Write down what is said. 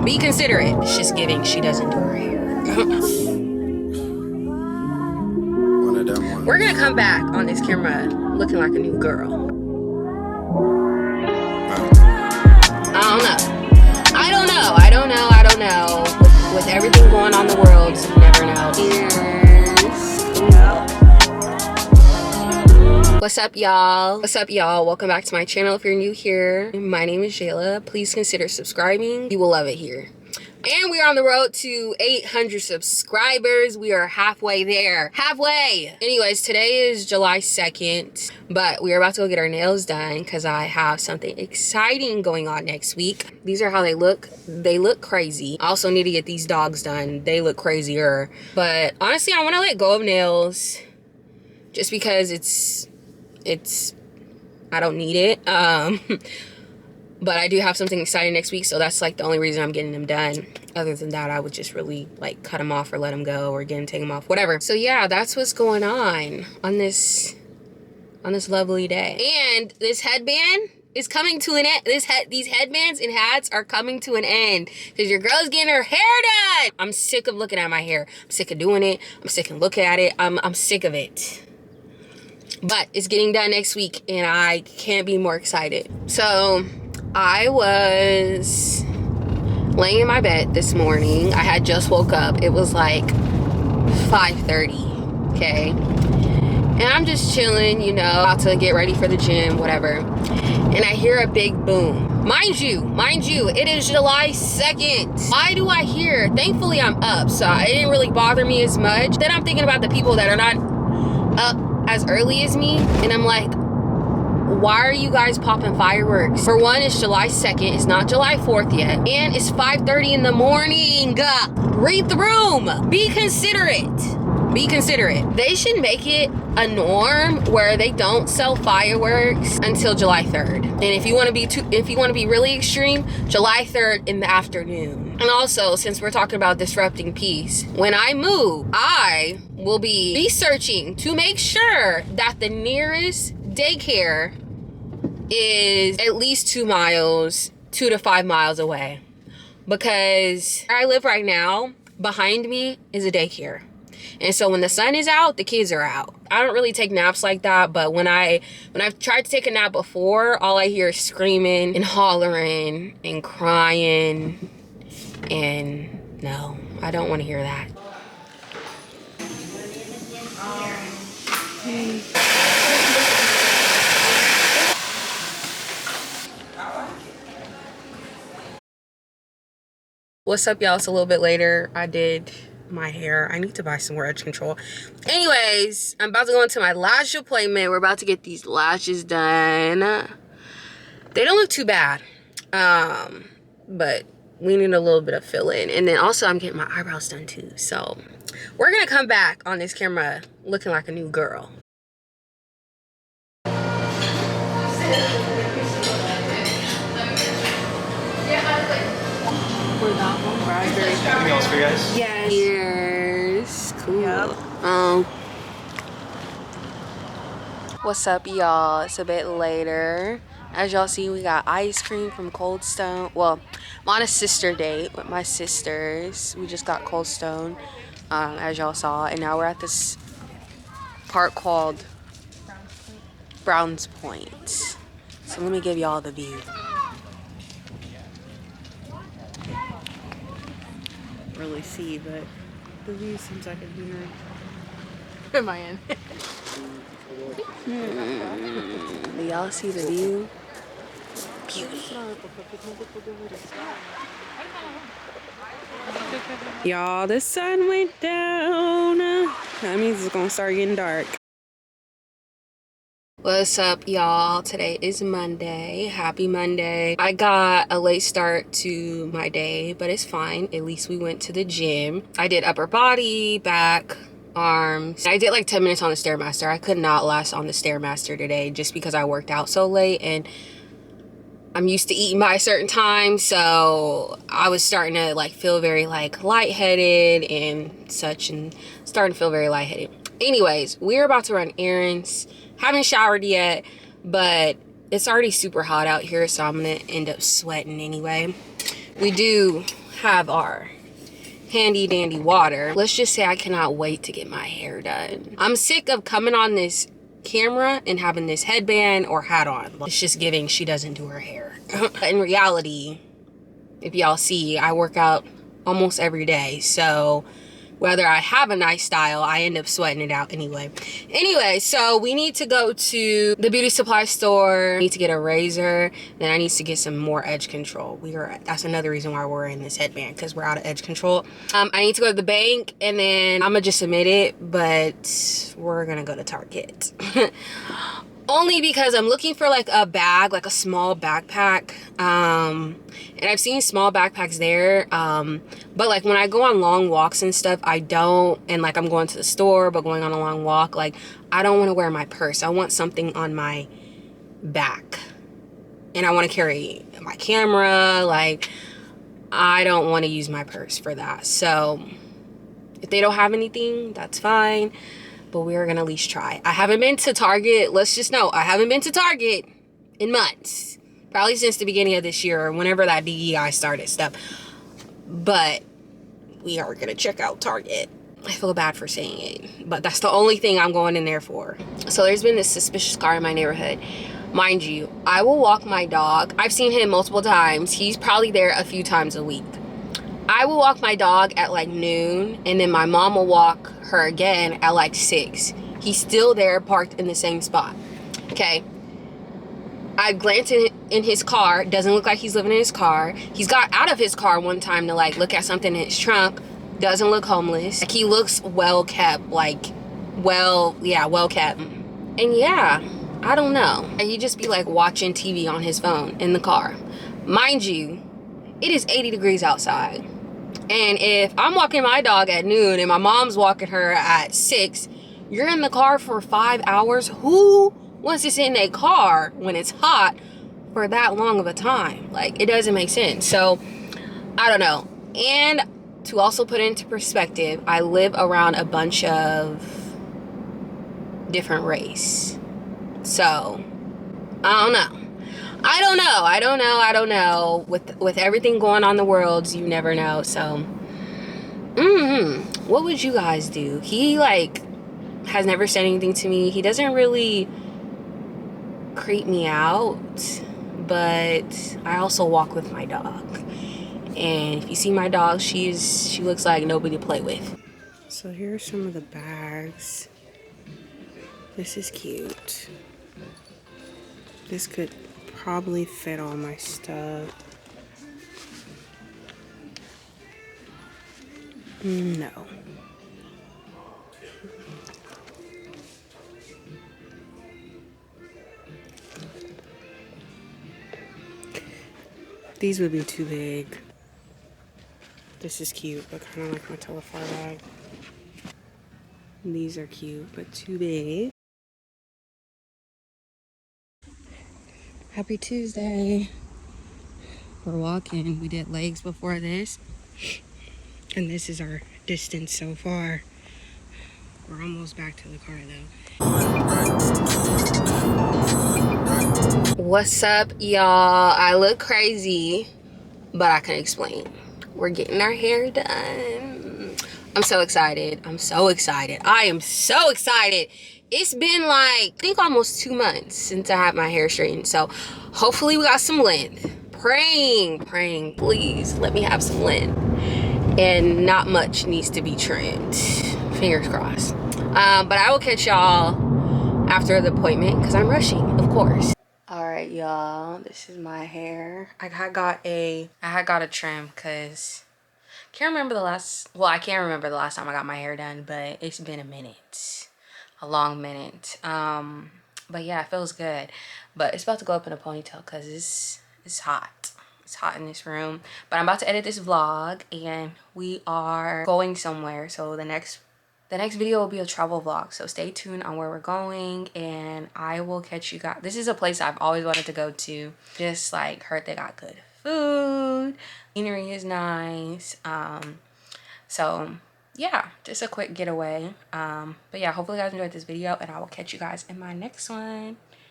Be considerate. It's just giving she doesn't do her hair. We're gonna come back on this camera looking like a new girl. I don't know. With everything going on in the world, you never know. What's up, y'all? Welcome back to my channel. If you're new here, my name is Jayla. Please consider subscribing. You will love it here. And we are on the road to 800 subscribers. We are halfway there. Halfway! Anyways, today is July 2nd, but we are about to go get our nails done because I have something exciting going on next week. These are how they look. They look crazy. I also need to get these dogs done. They look crazier. But honestly, I want to let go of nails just because I don't need it. But I do have something exciting next week, so that's like the only reason I'm getting them done. Other than that, I would just really like cut them off or let them go or again take them off, whatever. So yeah, that's what's going on this lovely day. And this headband is coming to an end. These headbands and hats are coming to an end because your girl's getting her hair done. I'm sick of looking at my hair. I'm sick of doing it. I'm sick of looking at it. I'm sick of it. But it's getting done next week and I can't be more excited. So I was laying in my bed this morning. I had just woke up. It was like 5:30, okay? And I'm just chilling, you know, about to get ready for the gym, whatever. And I hear a big boom. Mind you, it is July 2nd. Why do I hear? Thankfully, I'm up, so it didn't really bother me as much. Then I'm thinking about the people that are not up as early as me, and I'm like, why are you guys popping fireworks? For one, it's July 2nd. It's not July 4th yet. And it's 5:30 in the morning. Read the room. Be considerate. Be considerate. They should make it a norm where they don't sell fireworks until July 3rd. And if you want to be really extreme, July 3rd in the afternoon. And also, since we're talking about disrupting peace, when I move, I will be researching to make sure that the nearest daycare is at least 2 to 5 miles away, because where I live right now, behind me is a daycare, and so when the sun is out, the kids are out. I don't really take naps like that, but when I've tried to take a nap before, all I hear is screaming and hollering and crying, and no, I don't want to hear that. What's up, y'all? It's a little bit later. I did my hair. I need to buy some more edge control. Anyways, I'm about to go into my lash appointment. We're about to get these lashes done. They don't look too bad, but we need a little bit of fill-in. And then also I'm getting my eyebrows done too. So we're gonna come back on this camera looking like a new girl. Raspberry. Anything else for you guys? Yes. Cheers. Cool. Yep. What's up, y'all? It's a bit later. As y'all see, we got ice cream from Cold Stone. Well, I'm on a sister date with my sisters. We just got Cold Stone, as y'all saw, and now we're at this park called Browns Point. So let me give y'all the view. Really see, but the view seems like a dinner. Am I in? Do y'all see the view? Beauty. Y'all, the sun went down. That means it's gonna start getting dark. What's up, y'all? Today is Monday. Happy Monday. I got a late start to my day, but it's fine. At least we went to the gym. I did upper body, back, arms. I did like 10 minutes on the Stairmaster. I could not last on the Stairmaster today just because I worked out so late and I'm used to eating by a certain time, so I was starting to like feel very like lightheaded and such, and starting to feel very lightheaded. Anyways, we're about to run errands. Haven't showered yet, but it's already super hot out here, so I'm gonna end up sweating anyway. We do have our handy dandy water. Let's just say I cannot wait to get my hair done. I'm sick of coming on this camera and having this headband or hat on. It's just giving she doesn't do her hair. In reality, if y'all see, I work out almost every day, so whether I have a nice style, I end up sweating it out anyway. Anyway, so we need to go to the beauty supply store. I need to get a razor. Then I need to get some more edge control. That's another reason why we're in this headband, because we're out of edge control. I need to go to the bank, and then I'm gonna just submit it, but we're gonna go to Target. Only because I'm looking for like a bag, like a small backpack. And I've seen small backpacks there. But like when I go on long walks and stuff, I don't, and like I'm going to the store, but going on a long walk, like I don't want to wear my purse. I want something on my back. And I want to carry my camera. Like I don't want to use my purse for that. So if they don't have anything, that's fine. But we're gonna at least try. I haven't been to Target. Let's just know, I haven't been to Target in months. Probably since the beginning of this year, or whenever that DEI started stuff. But we are gonna check out Target. I feel bad for saying it, but that's the only thing I'm going in there for. So there's been this suspicious car in my neighborhood. Mind you, I will walk my dog. I've seen him multiple times. He's probably there a few times a week. I will walk my dog at like noon, and then my mom will walk her again at like 6. He's still there, parked in the same spot. Okay. I glanced in his car. Doesn't look like he's living in his car. He's got out of his car one time to like look at something in his trunk. Doesn't look homeless. Like he looks well kept, like well kept. And yeah, I don't know. He'd just be like watching TV on his phone in the car. Mind you, it is 80 degrees outside. And if I'm walking my dog at noon and my mom's walking her at 6, you're in the car for 5 hours. Who wants to sit in a car when it's hot for that long of a time? Like, it doesn't make sense. So, I don't know. And to also put into perspective, I live around a bunch of different race. So, I don't know. I don't know. With everything going on in the world, you never know. So, what would you guys do? He like has never said anything to me. He doesn't really creep me out, but I also walk with my dog. And if you see my dog, she looks like nobody to play with. So here are some of the bags. This is cute. This could probably fit all my stuff. No. These would be too big. This is cute, but kind of like my Telefar bag. These are cute, but too big. Happy Tuesday. We're walking. We did legs before this. And this is our distance so far. We're almost back to the car though. What's up, y'all? I look crazy, but I can explain. We're getting our hair done. I'm so excited. I'm so excited. I am so excited. It's been like, I think almost 2 months since I had my hair straightened. So hopefully we got some length. Praying, please let me have some length. And not much needs to be trimmed. Fingers crossed. But I will catch y'all after the appointment because I'm rushing, of course. All right, y'all. This is my hair. I had got a trim because I can't remember the last time I got my hair done, but it's been a minute. A long minute. But yeah, it feels good. But it's about to go up in a ponytail because it's hot. It's hot in this room. But I'm about to edit this vlog and we are going somewhere. So the next video will be a travel vlog. So stay tuned on where we're going and I will catch you guys. This is a place I've always wanted to go to. Just like heard they got good food. Scenery is nice. So yeah, just a quick getaway. But yeah, hopefully you guys enjoyed this video and I will catch you guys in my next one.